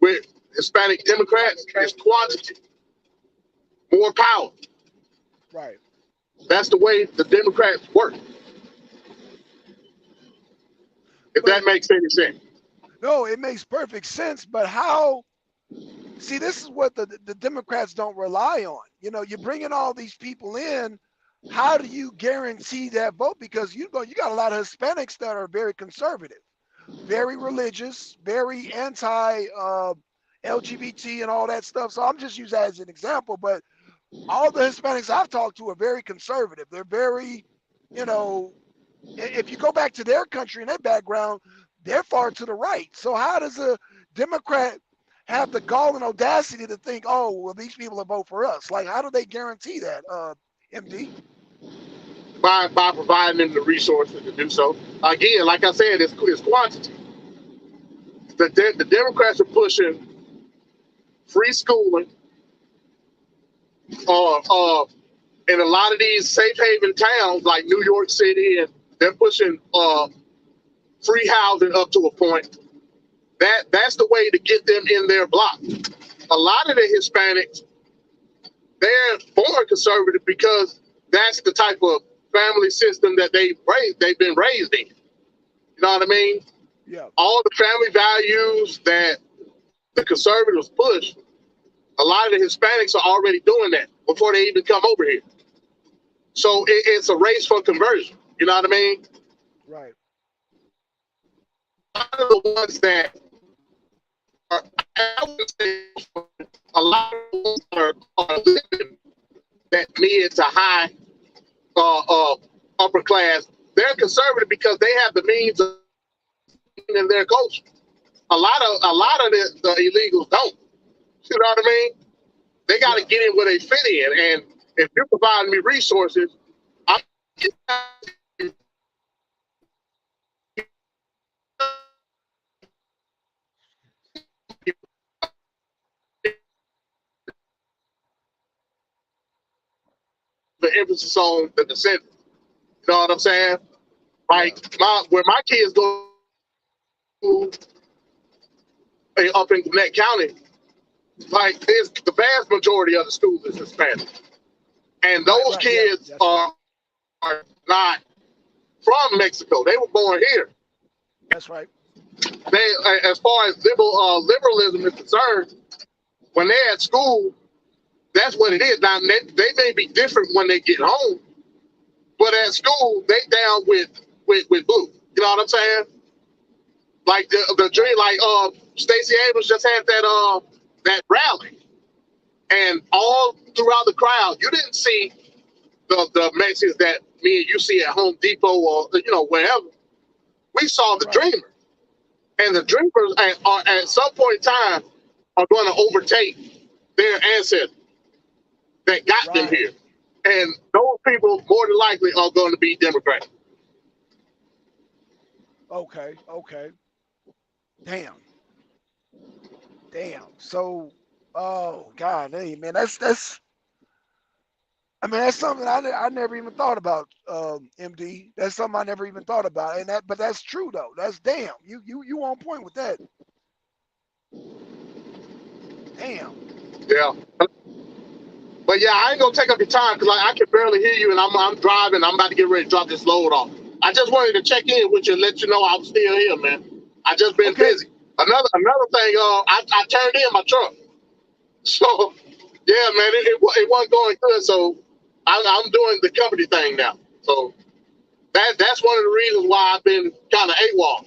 With Hispanic Democrats, it's quantity, more power. right. That's the way the Democrats work. If But that makes any sense. no, it makes perfect sense. But how? See, this is what the Democrats don't rely on. You know, you're bringing all these people in. How do you guarantee that vote? Because you got a lot of Hispanics that are very conservative, very religious, very anti LGBT and all that stuff. So I'm just using that as an example. But all the Hispanics I've talked to are very conservative. They're very, you know, if you go back to their country and their background, they're far to the right. So how does a Democrat have the gall and audacity to think, oh, well, these people will vote for us? Like, how do they guarantee that, MD? By providing them the resources to do so. Again, like I said, it's quantity. The Democrats are pushing free schooling, in a lot of these safe haven towns like New York City, and they're pushing free housing up to a point. That's the way to get them in their block. A lot of the Hispanics, they're born conservative because that's the type of family system that they've been raised in. You know what I mean? Yeah. All the family values that the conservatives push, a lot of the Hispanics are already doing that before they even come over here. So it's a race for conversion. You know what I mean? Right. A lot of the ones that are, I would say, a lot of ones are living that mid to high upper class. They're conservative because they have the means of in their culture. A lot of the illegals don't. You know what I mean? They got to Yeah. get in where they fit in. And if you're providing me resources, I'm the emphasis on the descendants. You know what I'm saying? Yeah. Like where my kids go up in Gwinnett County, like there's the vast majority of the schools is Hispanic, and Right. those Right. Yeah. kids That's right. are not from Mexico. They were born here. That's right. They, as far as liberalism is concerned, when they're at school, that's what it is. Now they may be different when they get home, but at school they down with blue. You know what I'm saying? Like the dream, like Stacey Abrams just had that rally, and all throughout the crowd, you didn't see the Mexicans that me and you see at Home Depot or wherever. We saw the Right. Dreamers, and the Dreamers at some point in time are going to overtake their ancestors that got them Right. here, and those people more than likely are going to be Democrats. Okay. Okay. Damn. Damn. So, oh God, hey man, that's I mean, that's something I never even thought about, MD. That's something I never even thought about, and but that's true though. That's damn. You on point with that. Damn. Yeah. But yeah, I ain't gonna take up your time because I can barely hear you, and I'm driving. I'm about to get ready to drop this load off. I just wanted to check in with you and let you know I'm still here, man. I just been Okay. busy. Another thing, I turned in my truck. So yeah, man, it wasn't going good. So I'm doing the company thing now. So that's one of the reasons why I've been kind of AWOL.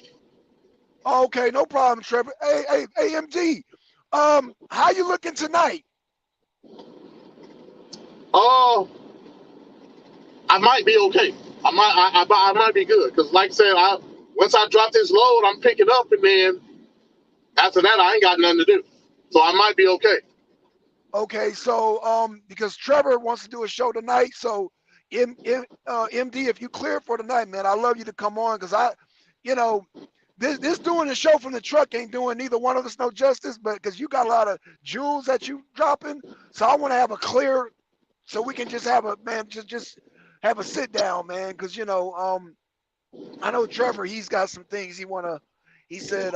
Okay, no problem, Trevor. Hey, MD. How you looking tonight? Oh, I might be okay. I might be good because, like I said, once I drop this load, I'm picking up, and then after that, I ain't got nothing to do. So I might be okay. Okay, so because Trevor wants to do a show tonight, so MD, if you clear for tonight, man, I love you to come on because you know, this doing a show from the truck ain't doing neither one of us no justice, but because you got a lot of jewels that you dropping, so I want to have a clear, so we can just have a man, just have a sit down, man, because I know Trevor, he's got some things he said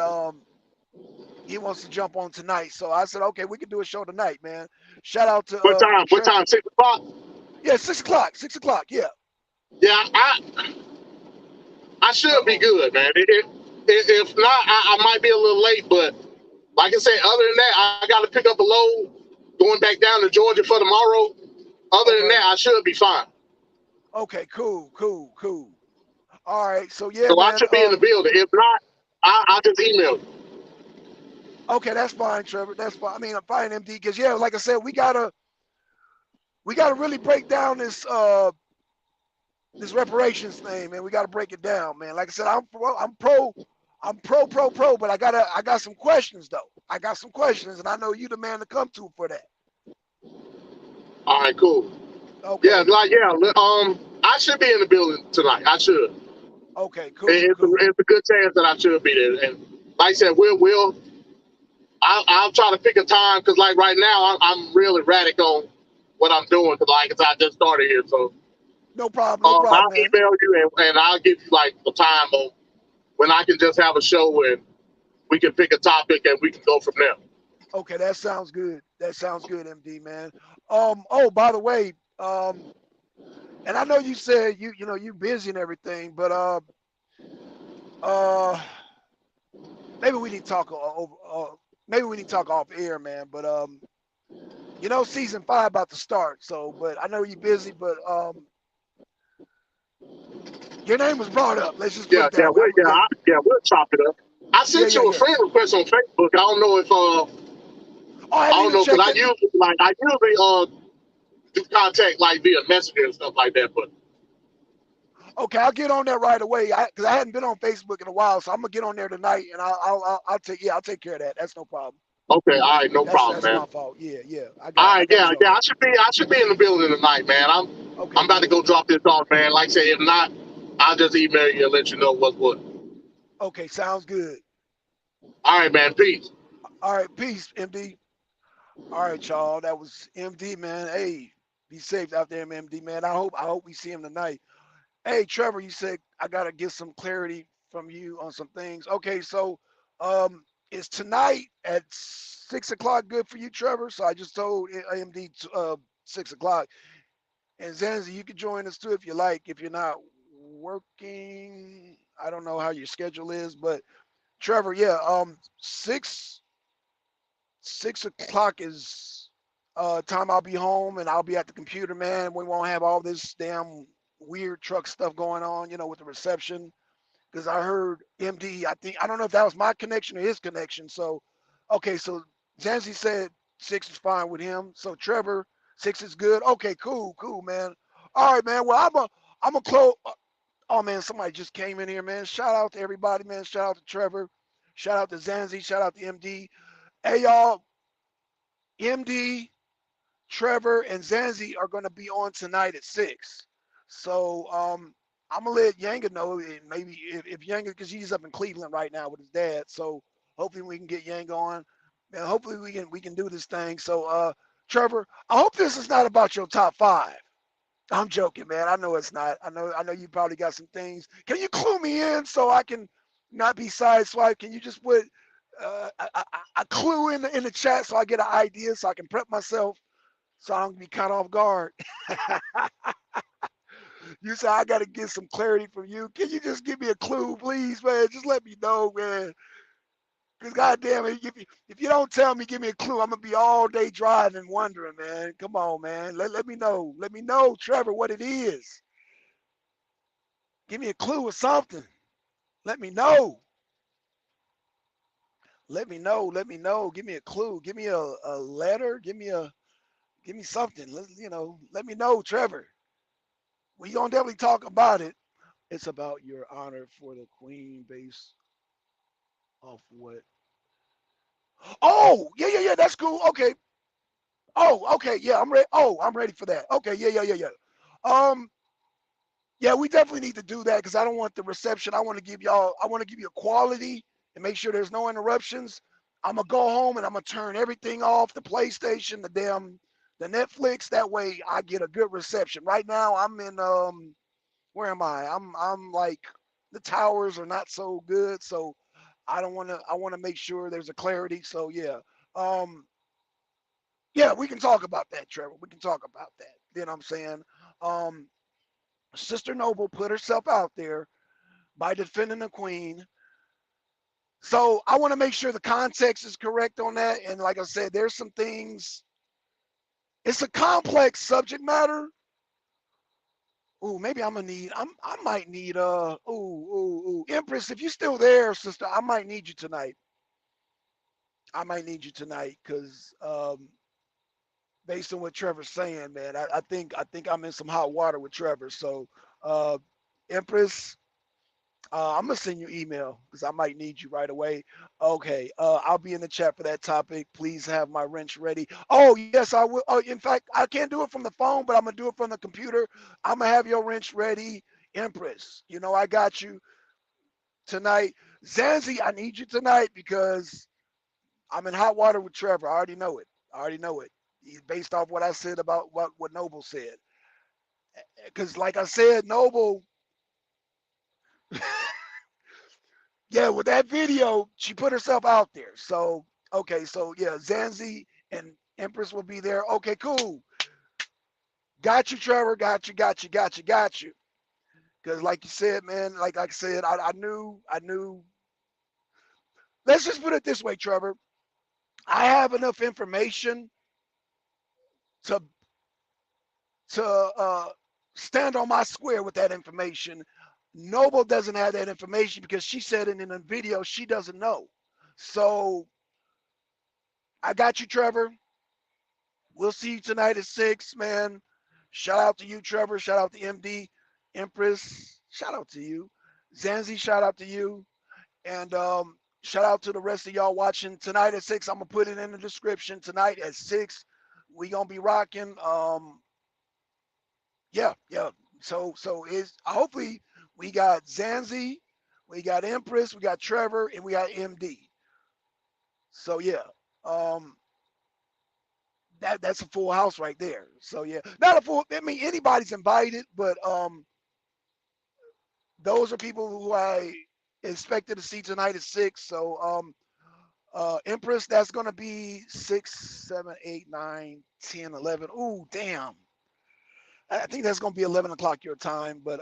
he wants to jump on tonight. So I said, okay, we can do a show tonight, man. Shout out to What time? What Trevor. time? 6 o'clock? Yeah, 6 o'clock. 6 o'clock. Yeah. Yeah, I should be Uh-oh. good, man. If not, I might be a little late, but like I said, other than that, I got to pick up a load going back down to Georgia for tomorrow. Other than Okay. that, I should be fine. Okay. Cool. Cool. Cool. All right. So yeah, So I man. should be in the building. If not, I'll just email you. Okay, that's fine, Trevor. That's fine. I mean, I'm fine, MD, because yeah, like I said, we gotta really break down this reparations thing, man. We gotta break it down, man. Like I said, I'm pro, but I got some questions though. I got some questions, and I know you the man to come to for that. All right, cool. Yeah, Okay. I should be in the building tonight. I should. Okay. Cool. Cool. It's a good chance that I should be there. And like I said, I'll try to pick a time because like right now I'm really erratic on what I'm doing because like I said, I just started here. So No problem. No problem, I'll man. email you and I'll give you like the time on when I can just have a show and we can pick a topic and we can go from there. Okay, that sounds good. That sounds good, MD, man. Oh, by the way, and I know you said you busy and everything, but uh, maybe we need to talk over. Maybe we need to talk off air, man. But season 5 about to start. So, but I know you're busy, but your name was brought up. Let's just put Yeah, it that way. we'll chop it up. I Yeah, sent yeah, you a yeah. friend request on Facebook. I don't know if Oh, I I haven't don't even know because checked it. I usually do contact like via messenger and stuff like that. But Okay, I'll get on there right away. Because I hadn't been on Facebook in a while, so I'm gonna get on there tonight, and I'll take care of that. That's no problem. okay, all right, no problem, That's man. my fault. Yeah, yeah. All I right, got you on yeah. that. I should be in the building tonight, man. I'm Okay, about to good. go drop this off, man. Like I said, if not, I'll just email you and let you know what's what. Okay, sounds good. All right, man. Peace. All right, peace, MD. All right, y'all. That was MD, man. Hey, be safe out there, MD, man. I hope we see him tonight. Hey, Trevor, you said I gotta get some clarity from you on some things. Okay, so is tonight at 6 o'clock good for you, Trevor? So I just told AMD 6 o'clock. And Zanzi, you could join us too if you like. If you're not working, I don't know how your schedule is, but Trevor, yeah, 6 o'clock is time I'll be home and I'll be at the computer, man. We won't have all this damn weird truck stuff going on, with the reception. Because I heard MD, I don't know if that was my connection or his connection. So, okay, so Zanzi said 6 is fine with him. So Trevor, 6 is good. Okay, cool, man. All right, man. Well, I'm a close. Oh man, somebody just came in here, man. Shout out to everybody, man. Shout out to Trevor. Shout out to Zanzi. Shout out to MD. Hey y'all, MD, Trevor, and Zanzi are going to be on tonight at 6. So I'm gonna let Yanga know, maybe if Yanga, because he's up in Cleveland right now with his dad. So hopefully we can get Yanga on, and hopefully we can do this thing. So Trevor, I hope this is not about your top 5. I'm joking, man. I know it's not. I know you probably got some things. Can you clue me in so I can not be sideswiped? Can you just put a clue in the chat so I get an idea so I can prep myself so I don't be caught off guard? You say I got to get some clarity from you. Can you just give me a clue, please, man? Just let me know, man. Because goddamn it, if you don't tell me, give me a clue, I'm gonna be all day driving, wondering, man. Come on, man. Let me know. Let me know, Trevor, what it is. Give me a clue or something. Let me know. Let me know. Let me know. Give me a clue. Give me a letter. Give me something. Let me know, Trevor. We gonna definitely talk about it. It's about your honor for the queen based off what. Oh, yeah, yeah, yeah. That's cool. Okay. Oh, okay. Yeah, I'm ready. Oh, I'm ready for that. Okay. Yeah, yeah, yeah, yeah. Um, yeah, we definitely need to do that because I don't want the reception. I want to give y'all. I want to give you a quality and make sure there's no interruptions. I'm gonna go home and I'm gonna turn everything off, the PlayStation, the Netflix. That way I get a good reception. Right now I'm in where am I? I'm like the towers are not so good, so I don't want to. I want to make sure there's a clarity. So yeah, um, yeah, we can talk about that, Trevor. We can talk about that. You know what I'm saying? Um, Sister Noble put herself out there by defending the queen. So I want to make sure the context is correct on that. And like I said, there's some things. It's a complex subject matter. Ooh, maybe I'm gonna need. I might need. Empress, if you're still there, sister, I might need you tonight. I might need you tonight because based on what Trevor's saying, man, I think I'm in some hot water with Trevor. So, uh, Empress, I'm gonna send you email because I might need you right away. Okay, I'll be in the chat for that topic. Please have my wrench ready. Oh yes, I will. Oh, in fact, I can't do it from the phone, but I'm gonna do it from the computer. I'm gonna have your wrench ready, Empress. You know I got you tonight. Zanzi, I need you tonight because I'm in hot water with Trevor. I already know it. I already know it. Based off what I said about what Noble said. Because like I said, Noble, yeah, with that video, she put herself out there. So okay, so yeah, Zanzi and Empress will be there. Okay, cool. Got you, Trevor. Got you. Because like you said, man, like I said, I knew. Let's just put it this way, Trevor. I have enough information to to stand on my square with that information. Noble doesn't have that information because she said it in a video she doesn't know. So I got you, Trevor. We'll see you tonight at 6, man. Shout out to you, Trevor. Shout out to MD, Empress. Shout out to you. Zanzi, shout out to you. And shout out to the rest of y'all watching tonight at 6. I'm going to put it in the description. Tonight at 6, we going to be rocking. Yeah, yeah. So is hopefully we got Zanzi, we got Empress, we got Trevor, and we got MD. So yeah. Um, that's a full house right there. So yeah, not a full. I mean, anybody's invited, but those are people who I expected to see tonight at 6. So Empress, that's gonna be 6, 7, 8, 9, 10, 11. Ooh, damn. I think that's gonna be 11 o'clock your time, but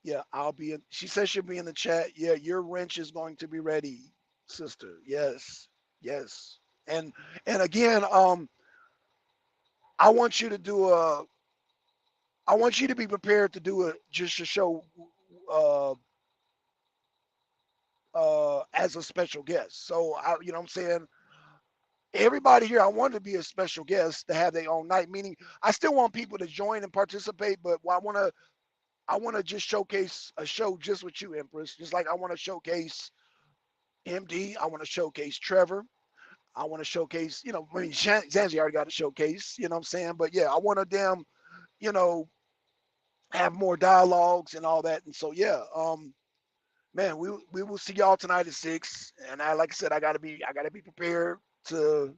yeah, I'll be in. She says she'll be in the chat. Yeah, your wrench is going to be ready, sister. Yes, yes. And and again, I want you to do a I want you to be prepared to do it just to show uh, as a special guest. So you know what I'm saying? Everybody here, I want to be a special guest to have their own night. Meaning, I still want people to join and participate, but I want to just showcase a show just with you, Empress. Just like I want to showcase MD, I want to showcase Trevor. I want to showcase, I mean, Zanzi already got a showcase, you know what I'm saying? But yeah, I want to you know, have more dialogues and all that. And so yeah, man, we will see y'all tonight at 6. And like I said, I gotta be prepared to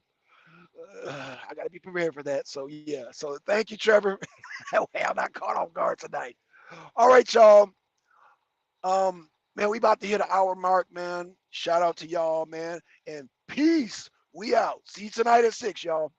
I gotta be prepared for that. So yeah. So thank you, Trevor. way I'm not caught off guard tonight. All right, y'all. Man, we about to hit an hour mark, man. Shout out to y'all, man. And peace. We out. See you tonight at 6, y'all.